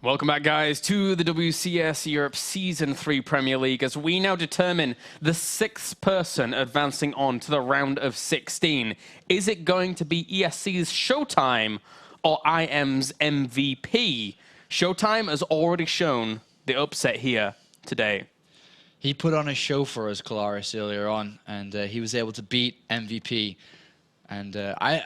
Welcome back, guys, to the WCS Europe Season 3 Premier League, as we now determine the 6th person advancing on to the round of 16. Is it going to be ESC's ShoWTimE or IM's MVP? ShoWTimE has already shown the upset here today. He put on a show for us, Kalaris, earlier on, and he was able to beat MVP. And I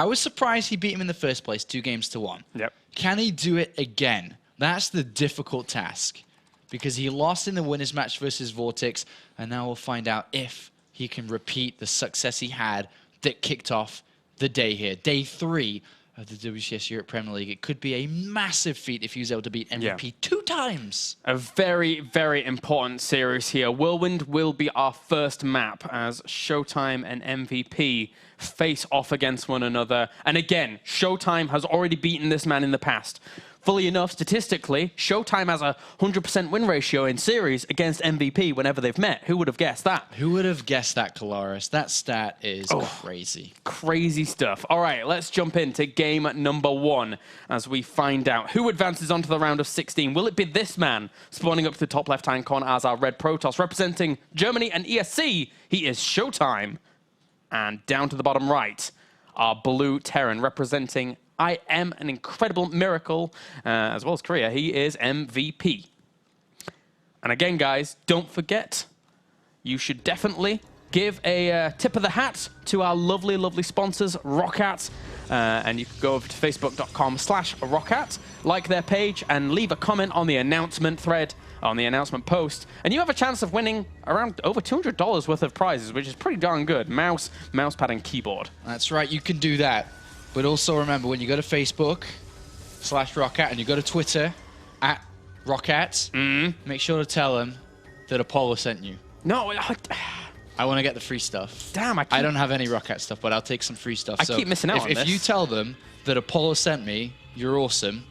was surprised he beat him in the first place, 2-1. Yep. Can he do it again? That's the difficult task, because he lost in the winners match versus Vortex, and now we'll find out if he can repeat the success he had that kicked off the day here. Day 3 of the WCS Europe Premier League. It could be a massive feat if he was able to beat MVP 2 times. A very, very important series here. Whirlwind will be our first map as ShoWTimE and MVP face off against one another. And again, ShoWTimE has already beaten this man in the past. Fully enough, statistically, ShoWTimE has a 100% win ratio in series against MVP whenever they've met. Who would have guessed that? Who would have guessed that, Kalaris? That stat is crazy. Crazy stuff. All right, let's jump into game number 1 as we find out who advances onto the round of 16. Will it be this man spawning up to the top left-hand corner as our red Protoss representing Germany and ESC? He is ShoWTimE. And down to the bottom right, our blue Terran representing I Am an Incredible Miracle, as well as Korea. He is MVP. And again, guys, don't forget, you should definitely give a tip of the hat to our lovely, lovely sponsors, Roccat. And you can go over to facebook.com/Roccat, like their page, and leave a comment on the announcement thread, on the announcement post. And you have a chance of winning around over $200 worth of prizes, which is pretty darn good. Mouse, mousepad, and keyboard. That's right, you can do that. But also remember, when you go to Facebook/Roccat and you go to Twitter @Roccat, make sure to tell them that Apollo sent you. No, I want to get the free stuff. Damn, I don't have any Roccat stuff, but I'll take some free stuff. I keep missing out on this. If you tell them that Apollo sent me, you're awesome.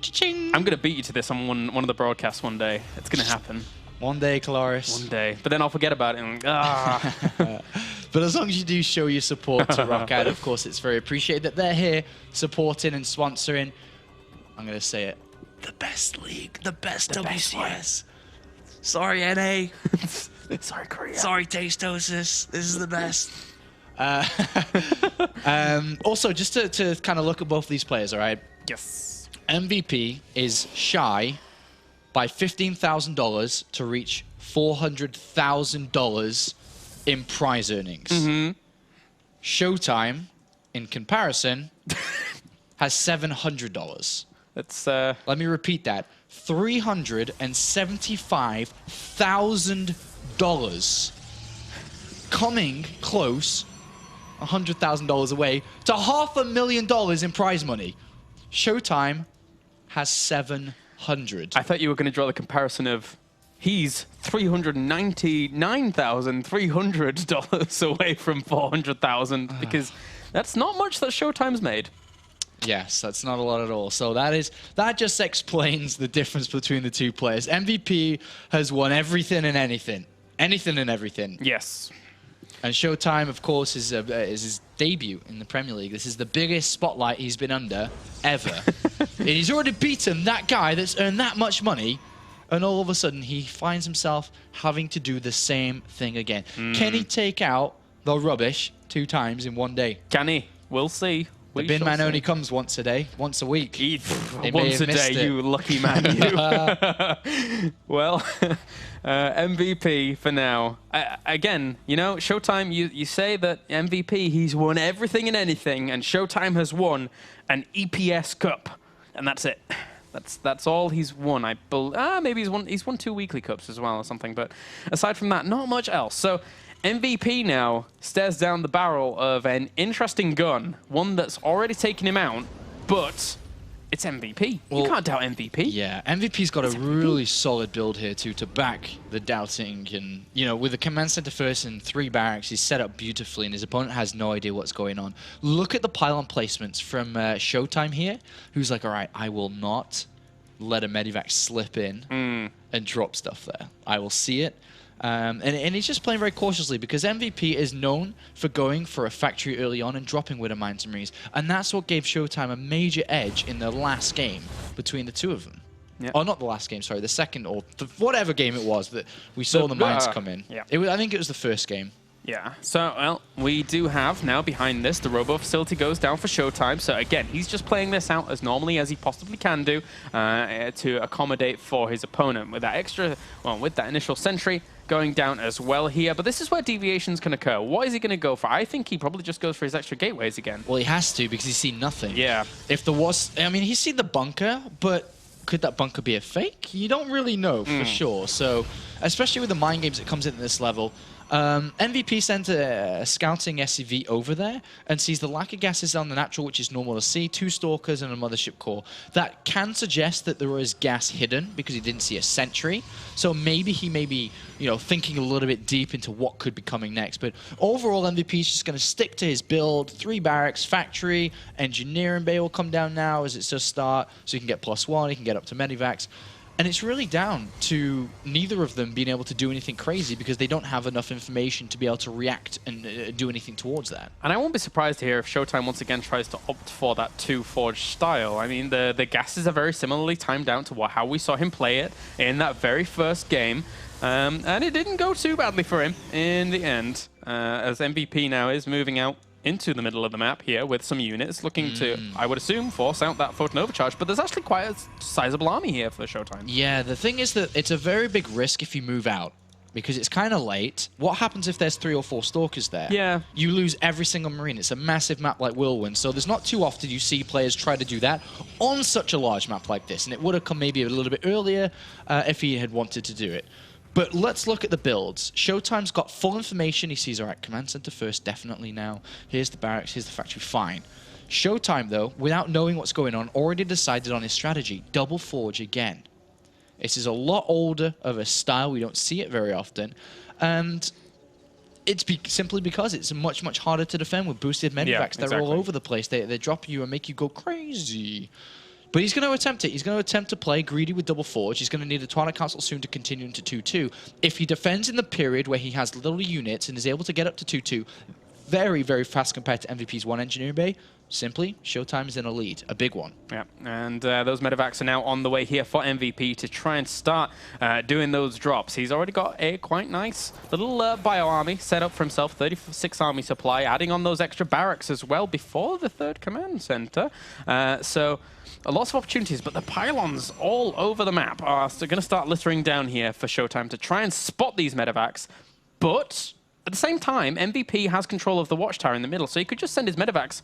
Cha-ching! I'm going to beat you to this on one of the broadcasts one day. It's going to happen. One day, Kalaris. One day. But then I'll forget about it. And, But as long as you do show your support to Roccat, of course, it's very appreciated that they're here supporting and sponsoring. I'm going to say it. The best league. The best WCS. Sorry, NA. Sorry, Korea. Sorry, Tastosis. This is the best. Also, just to kind of look at both these players, all right? Yes. MVP is shy by $15,000 to reach $400,000 in prize earnings. ShoWTimE, in comparison, has $700. That's Let me repeat that. $375,000. Coming close, $100,000 away, to $500,000 in prize money. ShoWTimE has $700. I thought you were going to draw the comparison of he's $399,300 away from $400,000 because that's not much that ShoWTimE's made. Yes, that's not a lot at all. So that just explains the difference between the two players. MVP has won everything and anything. Anything and everything. Yes. And ShoWTimE, of course, is his debut in the Premier League. This is the biggest spotlight he's been under ever. And he's already beaten that guy that's earned that much money, and all of a sudden he finds himself having to do the same thing again. Can he take out the rubbish 2 times in one day? Can he? We'll see. The bin man only comes once a day, once a week. Once a day, you lucky man, you. Well, MVP for now. Again, you know, ShoWTimE, you say that MVP, he's won everything and anything, and ShoWTimE has won an EPS Cup, and that's it. That's all he's won. Maybe he's won 2 weekly cups as well or something, but aside from that, not much else. So MVP now stares down the barrel of an interesting gun, one that's already taken him out, but it's MVP. Well, you can't doubt MVP. Yeah, MVP's got a really solid build here too to back the doubting, and you know, with the command center first and 3 barracks, he's set up beautifully, and his opponent has no idea what's going on. Look at the pylon placements from ShoWTimE here, who's like, all right, I will not let a medivac slip in and drop stuff there. I will see it. And he's just playing very cautiously because MVP is known for going for a factory early on and dropping Widow Mines and Marines. And that's what gave ShoWTimE a major edge in the last game between the two of them. Yep. Oh, not the last game, sorry, the second or whatever game it was that we saw the mines come in. Yeah. I think it was the first game. Yeah, so, well, we do have now behind this, the Robo facility goes down for ShoWTimE. So, again, he's just playing this out as normally as he possibly can do to accommodate for his opponent. With that extra, well, with that initial sentry going down as well here. But this is where deviations can occur. What is he going to go for? I think he probably just goes for his extra gateways again. Well, he has to because he's seen nothing. Yeah. If there was, I mean, he's seen the bunker, but could that bunker be a fake? You don't really know for sure. So, especially with the mind games that comes in at this level, MVP sent a scouting SCV over there and sees the lack of gases on the natural, which is normal to see, 2 stalkers and a mothership core. That can suggest that there is gas hidden because he didn't see a sentry. So maybe he may be, thinking a little bit deep into what could be coming next. But overall, MVP is just going to stick to his build. 3 barracks, factory, engineering bay will come down now as it's just start, so he can get +1, he can get up to medivacs. And it's really down to neither of them being able to do anything crazy because they don't have enough information to be able to react and do anything towards that. And I won't be surprised to hear if ShoWTimE once again tries to opt for that 2-forge style. I mean, the gases are very similarly timed down to how we saw him play it in that very first game. And it didn't go too badly for him in the end, as MVP now is moving out into the middle of the map here with some units looking to, I would assume, force out that photon overcharge. But there's actually quite a sizable army here for ShoWTimE. Yeah, the thing is that it's a very big risk if you move out because it's kind of late. What happens if there's 3 or 4 stalkers there? Yeah. You lose every single marine. It's a massive map like Whirlwind, so there's not too often you see players try to do that on such a large map like this. And it would have come maybe a little bit earlier if he had wanted to do it. But let's look at the builds. ShoWTimE's got full information. He sees, all right, command center first, definitely now. Here's the barracks, here's the factory, fine. ShoWTimE, though, without knowing what's going on, already decided on his strategy. Double forge again. This is a lot older of a style. We don't see it very often. And it's simply because it's much, much harder to defend with boosted medivacs. Yeah, exactly. They're all over the place. They drop you and make you go crazy. But he's going to attempt it. He's going to attempt to play greedy with double forge. He's going to need a Twilight Council soon to continue into 2-2. If he defends in the period where he has little units and is able to get up to 2-2, very, very fast compared to MVP's 1 engineering bay, simply, ShoWTimE is in a lead, a big one. Yeah, and those medevacs are now on the way here for MVP to try and start doing those drops. He's already got a quite nice little bio army set up for himself, 36 army supply, adding on those extra barracks as well before the 3rd command center. So lots of opportunities, but the pylons all over the map are going to start littering down here for ShoWTimE to try and spot these medevacs. But at the same time, MVP has control of the watchtower in the middle, so he could just send his medevacs.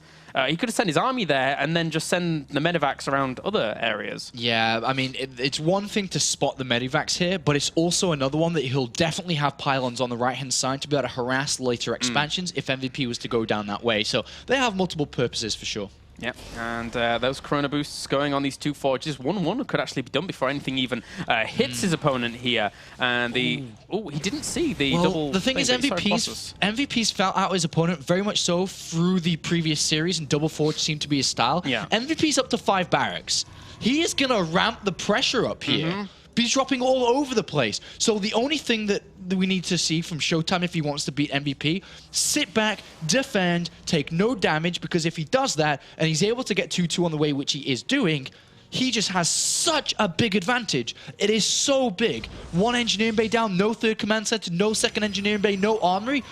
He could have sent his army there and then just send the medevacs around other areas. Yeah, I mean, it's one thing to spot the medevacs here, but it's also another one that he'll definitely have pylons on the right-hand side to be able to harass later expansions if MVP was to go down that way. So they have multiple purposes for sure. Yeah, and those Corona boosts going on these 2 forges. 1-1 could actually be done before anything even hits his opponent here. And the... Oh, he didn't see the double... The thing is, MVP's felt out his opponent very much so through the previous series, and double forge seemed to be his style. Yeah. MVP's up to 5 barracks. He is going to ramp the pressure up here. He's dropping all over the place. So the only thing that we need to see from ShoWTimE if he wants to beat MVP, sit back, defend, take no damage, because if he does that and he's able to get 2-2 on the way, which he is doing, he just has such a big advantage. It is so big. 1 engineering bay down, no 3rd command center, no 2nd engineering bay, no armory.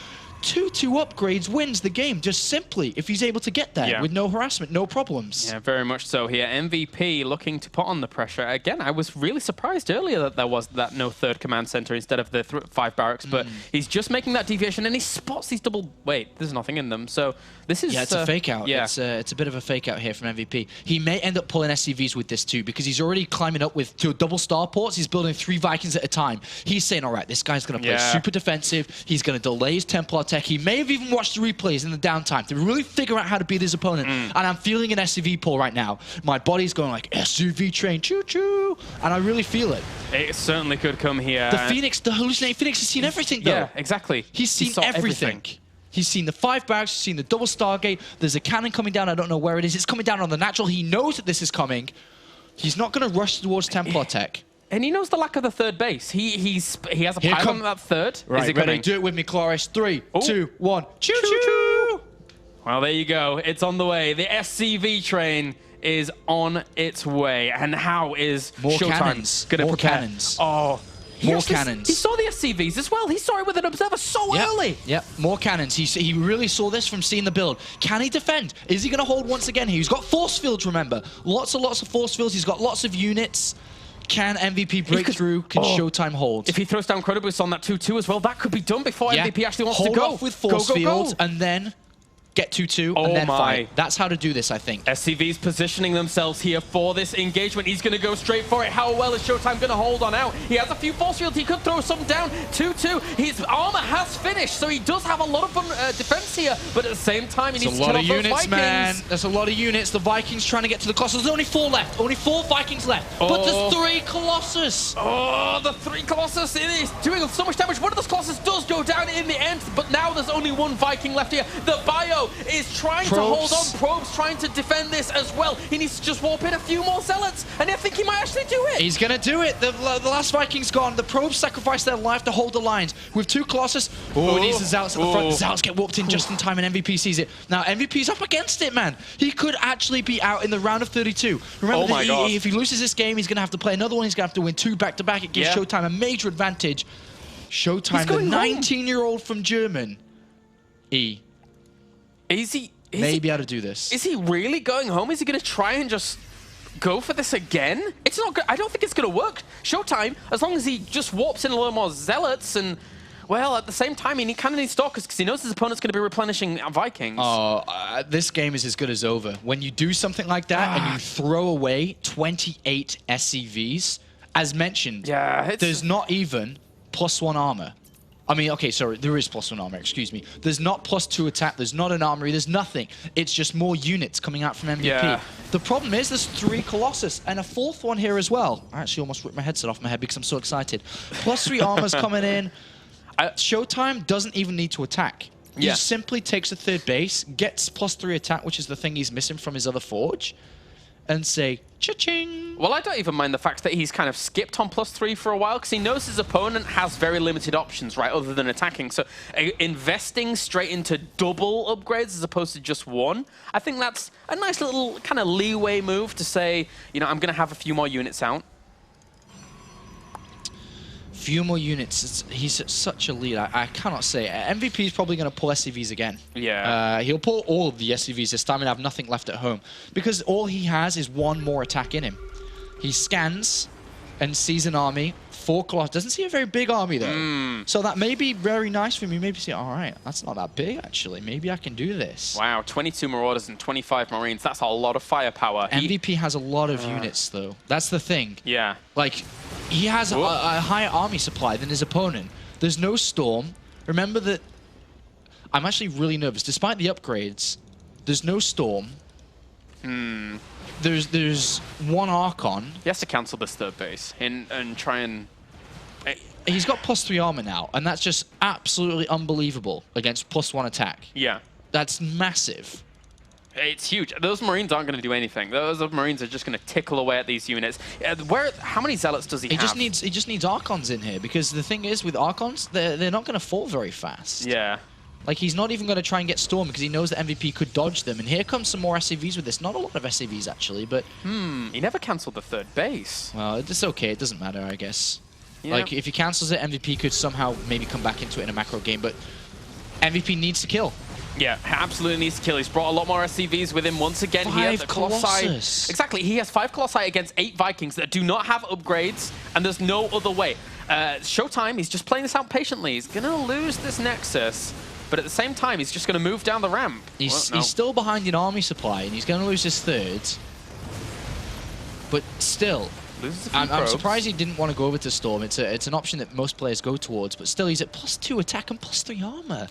2-2 upgrades wins the game, just simply, if he's able to get there with no harassment, no problems. Yeah, very much so here. MVP looking to put on the pressure. Again, I was really surprised earlier that there was that no 3rd command center instead of the 5 barracks, but he's just making that deviation, and he spots these double... Wait, there's nothing in them, so this is... Yeah, it's a fake out. Yeah. It's a bit of a fake out here from MVP. He may end up pulling SCVs with this too, because he's already climbing up with 2 double starports. He's building 3 Vikings at a time. He's saying, all right, this guy's going to play super defensive. He's going to delay his Templar tech. He may have even watched the replays in the downtime to really figure out how to beat his opponent. And I'm feeling an SCV pull right now. My body's going like, SCV train, choo-choo. And I really feel it. It certainly could come here. The hallucinating Phoenix has seen everything, though. Yeah, exactly. He's seen everything. He's seen the 5 barracks, he's seen the double Stargate. There's a cannon coming down, I don't know where it is. It's coming down on the natural. He knows that this is coming. He's not going to rush towards Templar tech. And he knows the lack of the third base. He has a pile on that third. Right, Is it ready? coming? Do it with me, Cloris. 3, Oh. 2, 1. Choo Choo choo! choo! Well, there you go. It's on the way. The SCV train is on its way. And how is More ShoWTimE cannons. going to More prepare? cannons. Oh, More cannons. He saw the SCVs as well. He saw it with an observer so early. Yep, more cannons. He really saw this from seeing the build. Can he defend? Is he going to hold once again here? He's got force fields, remember. Lots of force fields. He's got lots of units. Can MVP break through? Can ShoWTimE hold? If he throws down Chrono Boost on that 2-2 as well, that could be done before MVP actually wants hold to go. Off with force fields and then get 2-2 and then fight. That's how to do this, I think. SCV's positioning themselves here for this engagement. He's going to go straight for it. How well is ShoWTimE going to hold on out? He has a few force fields. He could throw some down. 2-2. His armor has finished, so he does have a lot of defense here. But at the same time, he needs to kill off those Vikings. Man. That's a lot of units. The Vikings trying to get to the Colossus. There's only 4 left. Only 4 Vikings left. But there's 3 Colossus. Oh, the 3 Colossus. It is doing so much damage. One of those Colossus does go down in the end, but now there's only 1 Viking left here. The Bio is trying to hold on. Probes trying to defend this as well. He needs to just warp in a few more Zealots, and I think he might actually do it. He's going to do it. The last Viking's gone. The Probes sacrificed their life to hold the lines. With 2 Colossus, he needs the Zealots at the front. The Zealots get warped in just in time, and MVP sees it. Now, MVP's up against it, man. He could actually be out in the round of 32. Remember, if he loses this game, he's going to have to play another one. He's going to have to win 2 back-to-back. It gives ShoWTimE a major advantage. ShoWTimE, the 19-year-old from German. Is he... Maybe able to do this. Is he really going home? Is he going to try and just go for this again? It's not good. I don't think it's going to work. ShoWTimE, as long as he just warps in a little more Zealots and, well, at the same time, he kind of needs Stalkers because he knows his opponent's going to be replenishing Vikings. This game is as good as over. When you do something like that and you throw away 28 SCVs, as mentioned, there's not even +1 armor. I mean, okay, sorry, there is +1 armor, excuse me. There's not +2 attack, there's not an armory, there's nothing. It's just more units coming out from MVP. Yeah. The problem is there's 3 Colossus and a 4th one here as well. I actually almost ripped my headset off my head because I'm so excited. +3 armor's coming in. ShoWTimE doesn't even need to attack. He simply takes a 3rd base, gets +3 attack, which is the thing he's missing from his other forge, and say, cha-ching. Well, I don't even mind the fact that he's kind of skipped on +3 for a while because he knows his opponent has very limited options, right, other than attacking. So investing straight into double upgrades as opposed to just 1, I think that's a nice little kind of leeway move to say, you know, I'm going to have a few more units out. Few more units. He's at such a lead. I cannot say. MVP is probably going to pull SCVs again. Yeah. He'll pull all of the SCVs this time and have nothing left at home. Because all he has is 1 more attack in him. He scans and sees an army. 4 Colossus. Doesn't see a very big army, though. So that may be very nice for me. Maybe see, all right, that's not that big, actually. Maybe I can do this. Wow, 22 Marauders and 25 Marines. That's a lot of firepower. MVP has a lot of units, though. That's the thing. Yeah. Like, he has a higher army supply than his opponent. There's no Storm. Remember that I'm actually really nervous. Despite the upgrades, there's no Storm. There's 1 Archon. He has to cancel this 3rd base and try and... He's got +3 armor now, and that's just absolutely unbelievable against +1 attack. Yeah. That's massive. It's huge. Those Marines aren't going to do anything. Those Marines are just going to tickle away at these units. How many Zealots does he have? He just needs Archons in here, because the thing is, with Archons, they're not going to fall very fast. Yeah. Like, he's not even going to try and get Storm, because he knows that MVP could dodge them. And here comes some more SCVs with this. Not a lot of SCVs, actually, but... He never cancelled the 3rd base. Well, it's okay. It doesn't matter, I guess. Yeah. Like, if he cancels it, MVP could somehow maybe come back into it in a macro game, but MVP needs to kill. Yeah, absolutely needs to kill. He's brought a lot more SCVs with him once again. 5 Colossus. Exactly, he has 5 Colossi against 8 Vikings that do not have upgrades, and there's no other way. ShoWTimE, he's just playing this out patiently. He's going to lose this Nexus, but at the same time, he's just going to move down the ramp. He's still behind in army supply, and he's going to lose his 3rd. But still... I'm surprised he didn't want to go over to Storm. It's an option that most players go towards, but still, he's at +2 attack and +3 armor.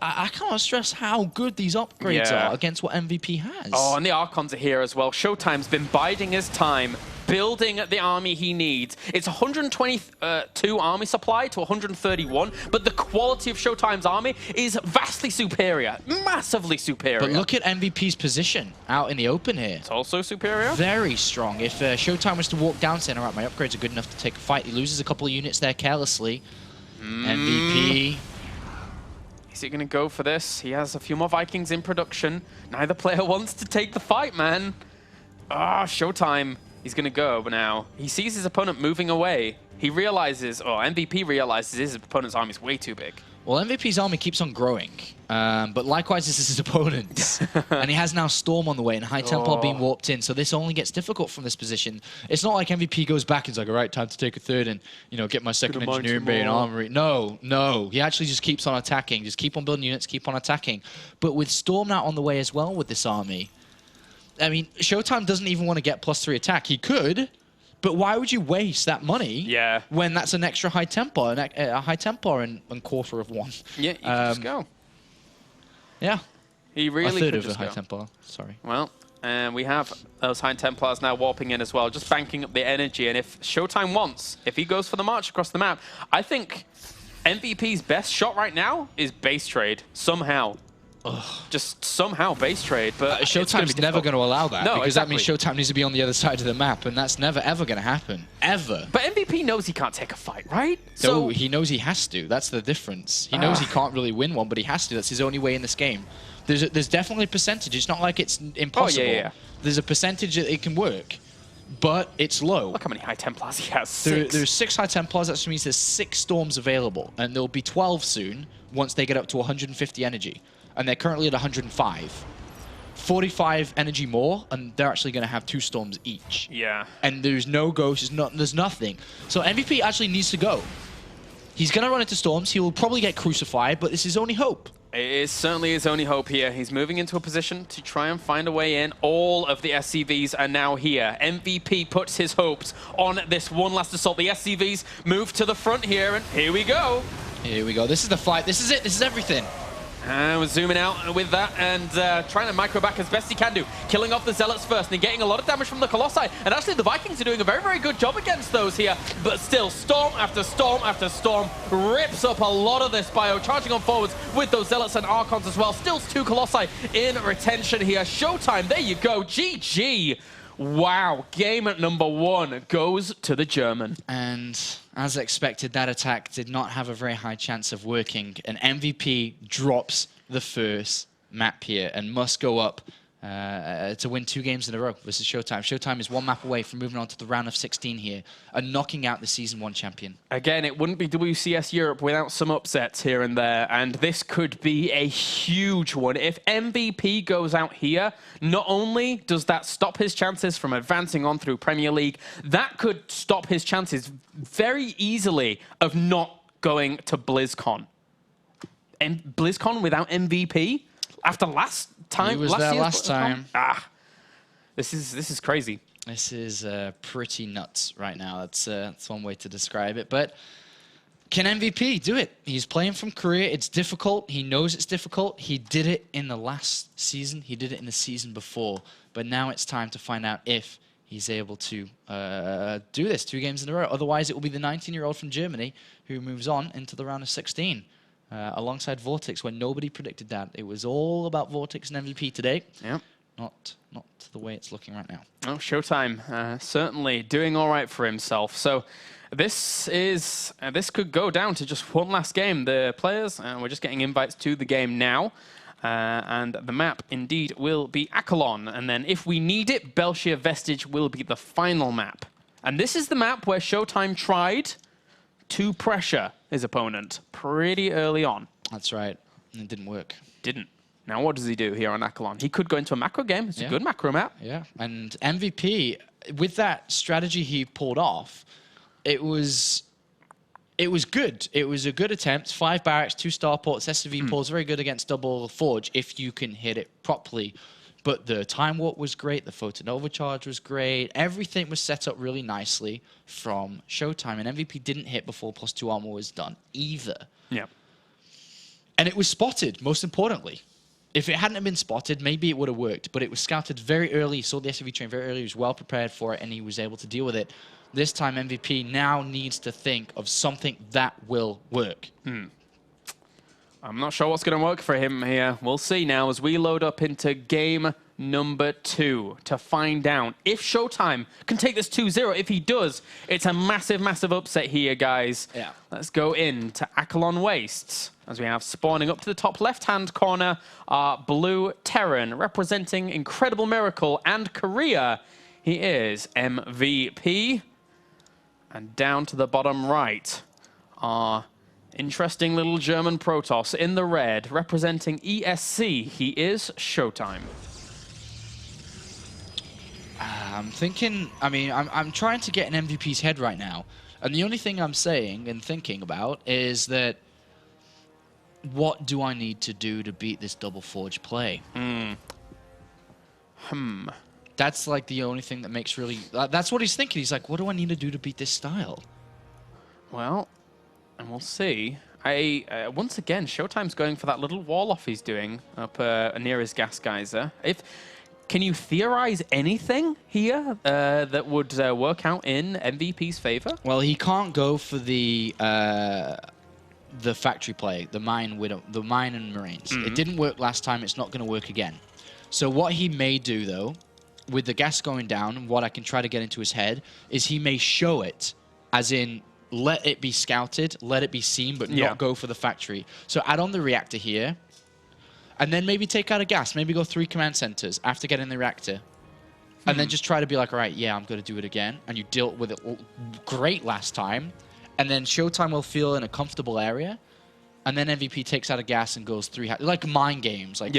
I cannot stress how good these upgrades are against what MVP has. Oh, and the Archons are here as well. ShoWTimE's been biding his time building the army he needs. It's 122 army supply to 131, but the quality of ShoWTimE's army is vastly superior, massively superior. But look at MVP's position out in the open here. It's also superior. Very strong. If ShoWTimE was to walk down saying, all right, my upgrades are good enough to take a fight, he loses a couple of units there carelessly. MVP. Is he going to go for this? He has a few more Vikings in production. Neither player wants to take the fight, man. Ah, ShoWTimE. He's going to go now. He sees his opponent moving away. He realizes, or MVP realizes, his opponent's army is way too big. Well, MVP's army keeps on growing, but likewise this is his opponent's. And he has now Storm on the way and High Templar being warped in, so this only gets difficult from this position. It's not like MVP goes back and is like, all right, time to take a third and, you know, get my second engineering bay and armory. No, no. He actually just keeps on attacking. Just keep on building units, keep on attacking. But with Storm now on the way as well with this army, I mean, ShoWTimE doesn't even want to get +3 attack. He could, but why would you waste that money when that's an extra High Templar, a High Templar and quarter of one? Yeah, you can just go. Yeah. He really a third could of just a High go. Templar, sorry. Well, we have those High Templars now warping in as well, just banking up the energy. And if ShoWTimE wants, if he goes for the march across the map, I think MVP's best shot right now is base trade, somehow. Just somehow base trade, but ShoWTimE's never going to allow that, no, because exactly. that means ShoWTimE needs to be on the other side of the map, and that's never ever going to happen, ever. But MVP knows he can't take a fight, right? So he knows he has to. That's the difference. He knows he can't really win one, but he has to. That's his only way in this game. There's definitely a percentage. It's not like it's impossible. Yeah. There's a percentage that it can work, but it's low. Look how many High Templars he has. 6. There's 6 High Templars. That just means there's 6 Storms available, and there'll be 12 soon once they get up to 150 energy. And they're currently at 105. 45 energy more, and they're actually going to have 2 Storms each. Yeah. And there's no ghosts, there's nothing. So MVP actually needs to go. He's going to run into Storms. He will probably get crucified, but this is only hope. It is certainly his only hope here. He's moving into a position to try and find a way in. All of the SCVs are now here. MVP puts his hopes on this one last assault. The SCVs move to the front here, and here we go. Here we go. This is the fight. This is it. This is everything. And we're zooming out with that and trying to micro back as best he can do. Killing off the Zealots first and getting a lot of damage from the Colossi. And actually the Vikings are doing a very, very good job against those here. But still, storm after storm after storm rips up a lot of this bio. Charging on forwards with those Zealots and Archons as well. Still 2 Colossi in retention here. ShoWTimE, there you go. GG. Wow, game at number 1 goes to the German. And as expected, that attack did not have a very high chance of working. And MVP drops the first map here and must go up to win 2 games in a row versus ShoWTimE. ShoWTimE is 1 map away from moving on to the round of 16 here and knocking out the Season 1 champion. Again, it wouldn't be WCS Europe without some upsets here and there, and this could be a huge one. If MVP goes out here, not only does that stop his chances from advancing on through Premier League, that could stop his chances very easily of not going to BlizzCon. And BlizzCon without MVP? After last time? He was there last time. This is crazy. This is pretty nuts right now. That's one way to describe it. But can MVP do it? He's playing from Korea. It's difficult. He knows it's difficult. He did it in the last season. He did it in the season before. But now it's time to find out if he's able to do this 2 games in a row. Otherwise, it will be the 19-year-old from Germany who moves on into the round of 16. Alongside Vortex, when nobody predicted that. It was all about Vortex and MVP today. Yep. Not the way it's looking right now. Oh, ShoWTimE certainly doing all right for himself. So this could go down to just 1 last game. The players, we're just getting invites to the game now. And the map indeed will be Akalon. And then if we need it, Belshir Vestige will be the final map. And this is the map where ShoWTimE tried to pressure his opponent pretty early on. That's right. And it didn't work. Didn't. Now what does he do here on Akalon? He could go into a macro game. It's a good macro map. Yeah. And MVP, with that strategy he pulled off, it was good. It was a good attempt. 5 barracks, 2 starports, SCV pulls, very good against double forge if you can hit it properly. But the time warp was great. The photon overcharge was great. Everything was set up really nicely from ShoWTimE. And MVP didn't hit before +2 armor was done either. Yeah. And it was spotted, most importantly. If it hadn't have been spotted, maybe it would have worked. But it was scouted very early. He saw the SUV train very early. He was well prepared for it, and he was able to deal with it. This time, MVP now needs to think of something that will work. I'm not sure what's going to work for him here. We'll see now as we load up into game number 2 to find out if ShoWTimE can take this 2-0. If he does, it's a massive, massive upset here, guys. Yeah. Let's go into Akalon Wastes as we have spawning up to the top left-hand corner our blue Terran representing Incredible Miracle and Korea. He is MVP. And down to the bottom right are interesting little German Protoss in the red, representing ESC. He is ShoWTimE. I'm thinking, I'm trying to get an MVP's head right now. And the only thing I'm saying and thinking about is that what do I need to do to beat this double forge play? That's like the only thing that makes really... that's what he's thinking. He's like, what do I need to do to beat this style? Well, and we'll see. Once again, ShoWTimE's going for that little wall-off he's doing up near his gas geyser. Can you theorize anything here that would work out in MVP's favor? Well, he can't go for the factory play, the mine and marines. It didn't work last time. It's not going to work again. So what he may do, though, with the gas going down, and what I can try to get into his head, is he may show it, as in let it be scouted, let it be seen, but not go for the factory. So add on the reactor here, and then maybe take out a gas, maybe go 3 command centers after getting the reactor. And then just try to be like, all right, yeah, I'm going to do it again. And you dealt with it great last time. And then ShoWTimE will feel in a comfortable area. And then MVP takes out a gas and goes 3, like mind games, like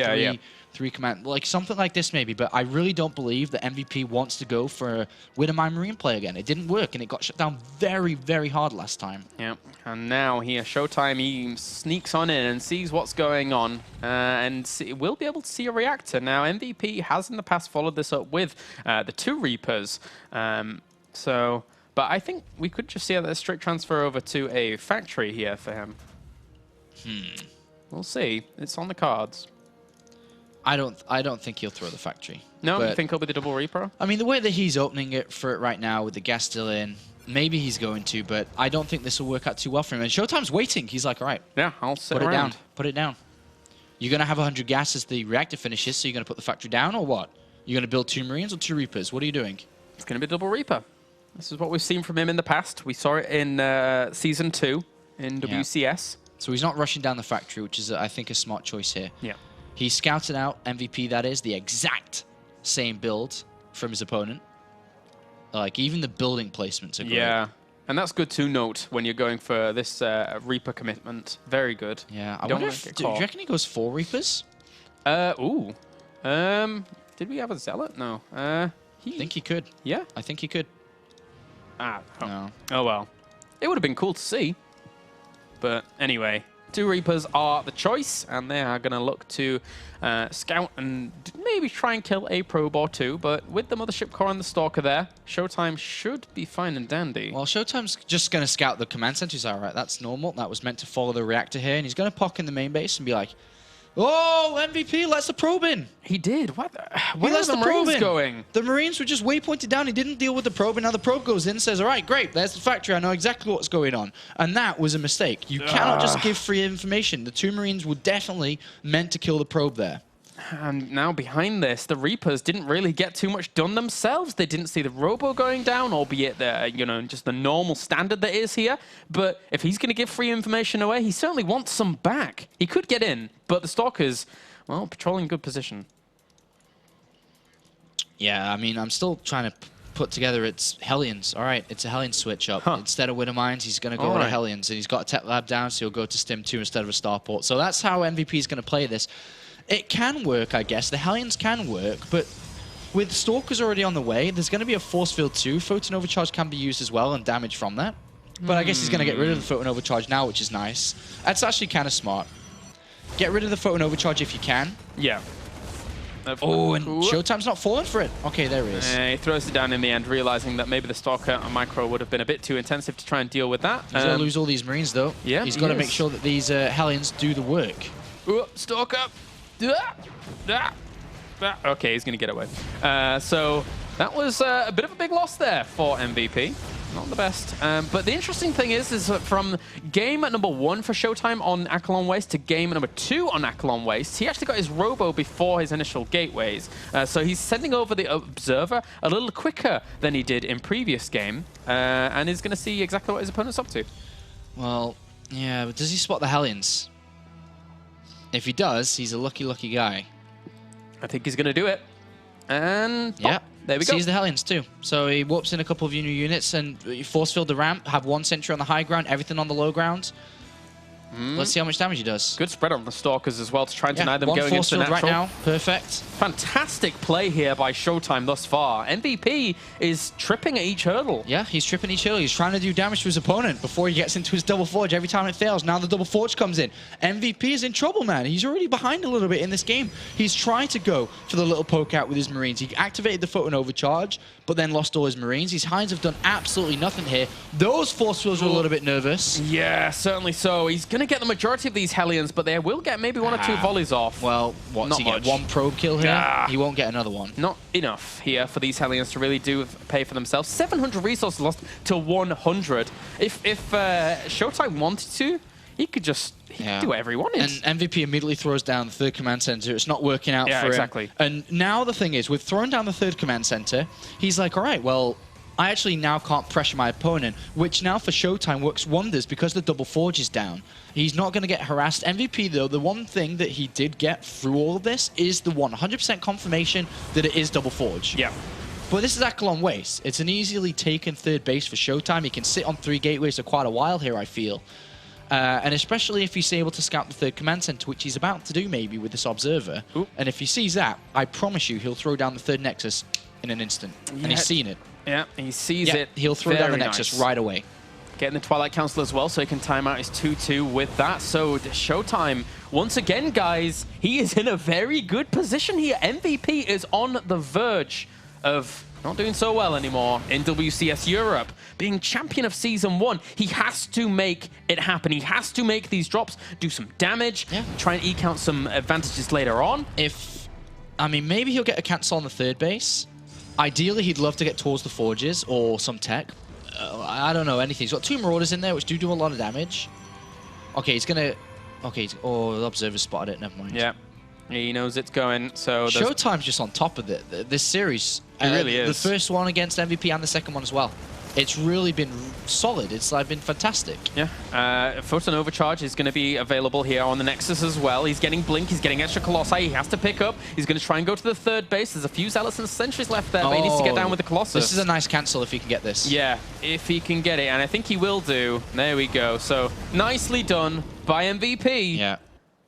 three command, like something like this maybe. But I really don't believe that MVP wants to go for with a mine marine play again. It didn't work, and it got shut down very, very hard last time. Yeah, and now here, ShoWTimE, he sneaks on in and sees what's going on, and we'll be able to see a reactor. Now, MVP has in the past followed this up with the 2 Reapers, but I think we could just see a straight transfer over to a factory here for him. We'll see. It's on the cards. I don't think he'll throw the factory. No, you think he'll be the double Reaper? I mean, the way that he's opening it for it right now with the gas still in, maybe he's going to, but I don't think this will work out too well for him. And ShoWTimE's waiting. He's like, all right. Yeah, I'll sit Put around. it down. Put it down. You're going to have 100 gas as the reactor finishes, so you're going to put the factory down, or what? You're going to build 2 Marines or 2 Reapers? What are you doing? It's going to be a double Reaper. This is what we've seen from him in the past. We saw it in Season 2 in WCS. So he's not rushing down the factory, which is, I think, a smart choice here. Yeah. He scouted out MVP, that is, the exact same build from his opponent. Like, even the building placements are great. Yeah, and that's good to note when you're going for this Reaper commitment. Very good. Yeah, I wonder if, do you reckon he goes 4 Reapers? Did we have a Zealot? No. I think he could. Yeah? I think he could. No. Oh, well. It would have been cool to see. But anyway, 2 Reapers are the choice, and they are going to look to scout and maybe try and kill a probe or 2. But with the Mothership Core and the Stalker there, ShoWTimE should be fine and dandy. Well, ShoWTimE's just going to scout the command center. He's all right, that's normal. That was meant to follow the reactor here. And he's going to poke in the main base and be like, oh, MVP lets the probe in. He did. Where are the Marines going? The Marines were just waypointed down. He didn't deal with the probe, and now the probe goes in and says, all right, great, there's the factory. I know exactly what's going on. And that was a mistake. You cannot just give free information. The 2 Marines were definitely meant to kill the probe there. And now behind this, the Reapers didn't really get too much done themselves. They didn't see the Robo going down, albeit just the normal standard that is here. But if he's going to give free information away, he certainly wants some back. He could get in, but the Stalker's, well, patrolling good position. Yeah, I mean, I'm still trying to put together its Hellions. All right, it's a Hellion switch up. Instead of Winter Mines, he's going to go to Hellions. And he's got a Tech Lab down, so he'll go to Stim 2 instead of a Starport. So that's how MVP is going to play this. It can work, I guess. The Hellions can work, but with Stalkers already on the way, there's going to be a Force Field too. Photon Overcharge can be used as well and damage from that. But I guess he's going to get rid of the Photon Overcharge now, which is nice. That's actually kind of smart. Get rid of the Photon Overcharge if you can. Yeah. Oh, and ShoWTimE's not falling for it. Okay, there he is. He throws it down in the end, realizing that maybe the Stalker and Micro would have been a bit too intensive to try and deal with that. He's going to lose all these Marines, though. Yeah, he's got to make sure that these Hellions do the work. Ooh, Stalker. Okay, he's going to get away. So that was a bit of a big loss there for MVP. Not the best. But the interesting thing is that from game number 1 for ShoWTimE on Aquilon Waste to game number 2 on Aquilon Waste, he actually got his robo before his initial gateways. So he's sending over the Observer a little quicker than he did in previous game, and is going to see exactly what his opponent's up to. Well, yeah, but does he spot the Hellions? If he does, he's a lucky, lucky guy. I think he's going to do it. And yeah, there we go. Sees the Hellions too. So he warps in a couple of new units and force field the ramp, have one sentry on the high ground, everything on the low ground. Let's see how much damage he does. Good spread on the Stalkers as well to try and deny them going into the natural. Right now, perfect. Fantastic play here by ShoWTimE thus far. MVP is tripping at each hurdle. Yeah, he's tripping each hurdle. He's trying to do damage to his opponent before he gets into his double forge. Every time it fails, now the double forge comes in. MVP is in trouble, man. He's already behind a little bit in this game. He's trying to go for the little poke out with his Marines. He activated the Photon Overcharge, but then lost all his Marines. His Hinds have done absolutely nothing here. Those force fields are a little bit nervous. Yeah, certainly so. He's going to get the majority of these Hellions, but they will get maybe 1 or 2 volleys off. Well, what's he get? 1 probe kill here? He won't get another one. Not enough here for these Hellions to really pay for themselves. 700 resources lost to 100. If ShoWTimE wanted to, he could just do whatever he wanted. And MVP immediately throws down the 3rd command center. It's not working out for him. Exactly. And now the thing is, with throwing down the 3rd command center, he's like, all right, well, I actually now can't pressure my opponent, which now for ShoWTimE works wonders because the double forge is down. He's not going to get harassed. MVP, though, the one thing that he did get through all of this is the 100% confirmation that it is double forge. Yeah. But this is Aquilon Waste. It's an easily taken 3rd base for ShoWTimE. He can sit on 3 gateways for quite a while here, I feel. And especially if he's able to scout the 3rd command center, which he's about to do maybe with this Observer. Ooh. And if he sees that, I promise you he'll throw down the 3rd Nexus in an instant. And he's seen it. Yeah, he sees it. He'll throw down the Nexus right away. Getting the Twilight Council as well, so he can time out his 2-2 with that. So ShoWTimE, once again, guys, he is in a very good position here. MVP is on the verge of not doing so well anymore in WCS Europe. Being champion of Season 1, he has to make it happen. He has to make these drops, do some damage, try and eke out some advantages later on. I mean, maybe he'll get a cancel on the 3rd base. Ideally, he'd love to get towards the forges or some tech. I don't know, anything. He's got 2 Marauders in there, which do a lot of damage. Okay, he's going to... Okay, oh, the Observer spotted it. Never mind. Yeah, he knows it's going, so... ShoWTimE's just on top of it. This series. It really is. The first one against MVP and the second one as well. It's really been solid. It's been fantastic. Yeah. Photon Overcharge is going to be available here on the Nexus as well. He's getting Blink. He's getting extra Colossi. He has to pick up. He's going to try and go to the 3rd base. There's a few Zealots and Sentries left there, but he needs to get down with the Colossus. This is a nice cancel if he can get this. Yeah, if he can get it. And I think he will do. There we go. So nicely done by MVP. Yeah.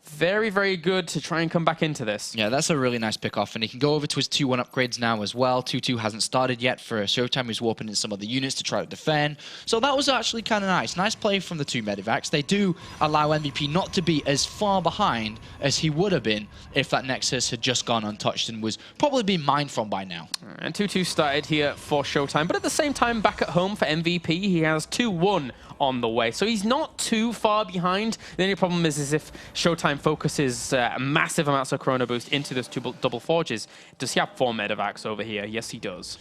Very, very good to try and come back into this. Yeah, that's a really nice pick-off. And he can go over to his 2-1 upgrades now as well. 2-2 hasn't started yet for ShoWTimE, who's warping in some of the units to try to defend. So that was actually kind of nice. Nice play from the 2 Medivacs. They do allow MVP not to be as far behind as he would have been if that Nexus had just gone untouched and was probably being mined from by now. And 2-2 started here for ShoWTimE. But at the same time, back at home for MVP, he has 2-1 on the way. So he's not too far behind. The only problem is if ShoWTimE focuses massive amounts of Chrono Boost into those 2 double forges. Does he have 4 Medivacs over here? Yes, he does.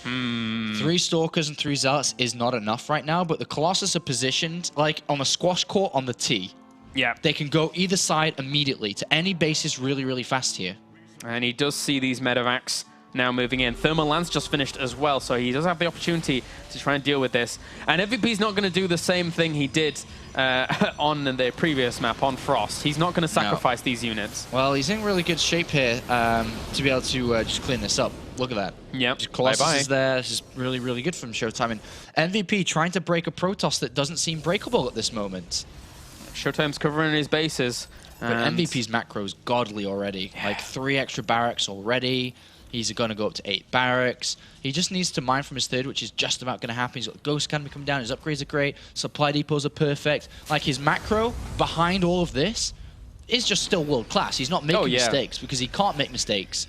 3 Stalkers and 3 Zealots is not enough right now, but the Colossus are positioned like on a squash court on the T. Yeah. They can go either side immediately to any bases really, really fast here. And he does see these Medivacs now moving in. Thermal Lance just finished as well, so he does have the opportunity to try and deal with this. And MVP's not going to do the same thing he did on the previous map, on Frost. He's not going to sacrifice these units. Well, he's in really good shape here to be able to just clean this up. Look at that. Yep. Colossus is there. This is really, really good from ShoWTimE. And MVP trying to break a Protoss that doesn't seem breakable at this moment. ShoWTimE's covering his bases. But MVP's macro is godly already. Like 3 extra barracks already. He's going to go up to 8 barracks. He just needs to mine from his 3rd, which is just about going to happen. He's got Ghost Cannon coming down. His upgrades are great. Supply depots are perfect. Like, his macro behind all of this is just still world class. He's not making mistakes because he can't make mistakes.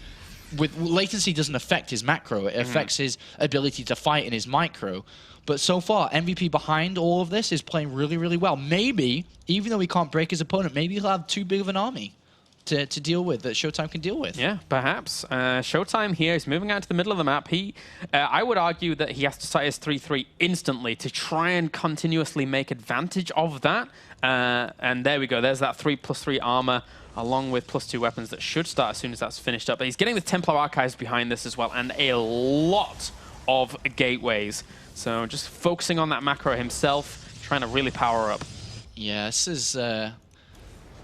With latency doesn't affect his macro. It affects his ability to fight in his micro. But so far, MVP behind all of this is playing really, really well. Maybe, even though he can't break his opponent, maybe he'll have too big of an army. to deal with, that ShoWTimE can deal with. Yeah, perhaps. ShoWTimE here is moving out to the middle of the map. I would argue that he has to start his 3-3 instantly to try and continuously make advantage of that. And there we go. There's that 3+3 armor, along with +2 weapons that should start as soon as that's finished up. But he's getting the Templar Archives behind this as well, and a lot of gateways. So just focusing on that macro himself, trying to really power up. Yeah, this is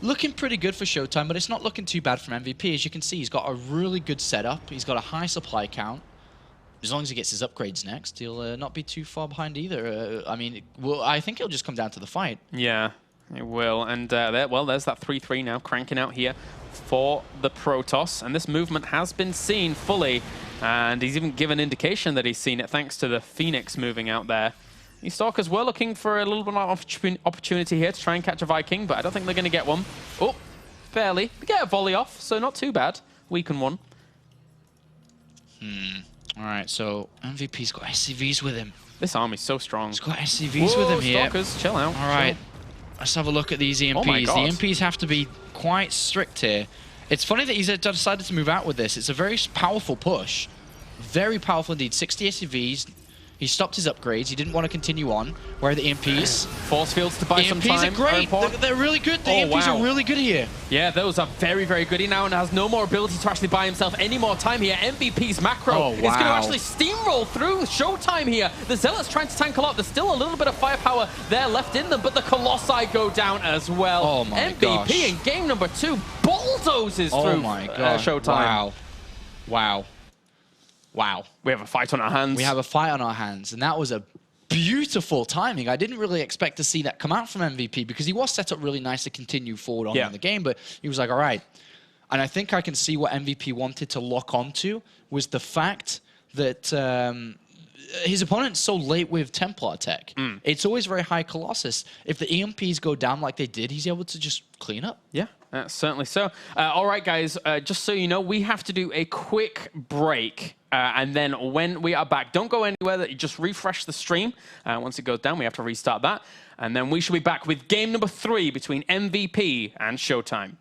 looking pretty good for ShoWTimE, but it's not looking too bad from MVP. As you can see, he's got a really good setup. He's got a high supply count. As long as he gets his upgrades next, he'll not be too far behind either. I mean, well, I think it'll just come down to the fight. Yeah, it will. And there's that 3-3 now cranking out here for the Protoss. And this movement has been seen fully. And he's even given indication that he's seen it thanks to the Phoenix moving out there. These Stalkers were looking for a little bit of opportunity here to try and catch a Viking, but I don't think they're going to get one. Oh, barely. They get a volley off, so not too bad. Weaken one. All right, so MVP's got SCVs with him. This army's so strong. He's got SCVs with him here. Stalkers, chill out. All right, let's have a look at these EMPs. Oh my God. The EMPs have to be quite strict here. It's funny that he's decided to move out with this. It's a very powerful push. Very powerful indeed. 60 SCVs. He stopped his upgrades. He didn't want to continue on. Where are the EMPs? Force fields to buy some time. EMPs are great. They're really good. The EMPs are really good here. Yeah, those are very, very good. He now has no more ability to actually buy himself any more time here. MVP's macro is going to actually steamroll through ShoWTimE here. The Zealots trying to tank a lot. There's still a little bit of firepower there left in them, but the Colossi go down as well. Oh my gosh. MVP in game number 2 bulldozes through ShoWTimE. Wow. Wow. Wow. We have a fight on our hands. We have a fight on our hands, and that was a beautiful timing. I didn't really expect to see that come out from MVP because he was set up really nice to continue forward on in the game, but he was like, all right. And I think I can see what MVP wanted to lock onto was the fact that his opponent's so late with Templar tech. It's always very high Colossus. If the EMPs go down like they did, he's able to just clean up. Yeah, certainly so. All right, guys, just so you know, we have to do a quick break. And then when we are back, don't go anywhere. You just refresh the stream. Once it goes down, we have to restart that. And then we should be back with game number 3 between MVP and ShoWTimE.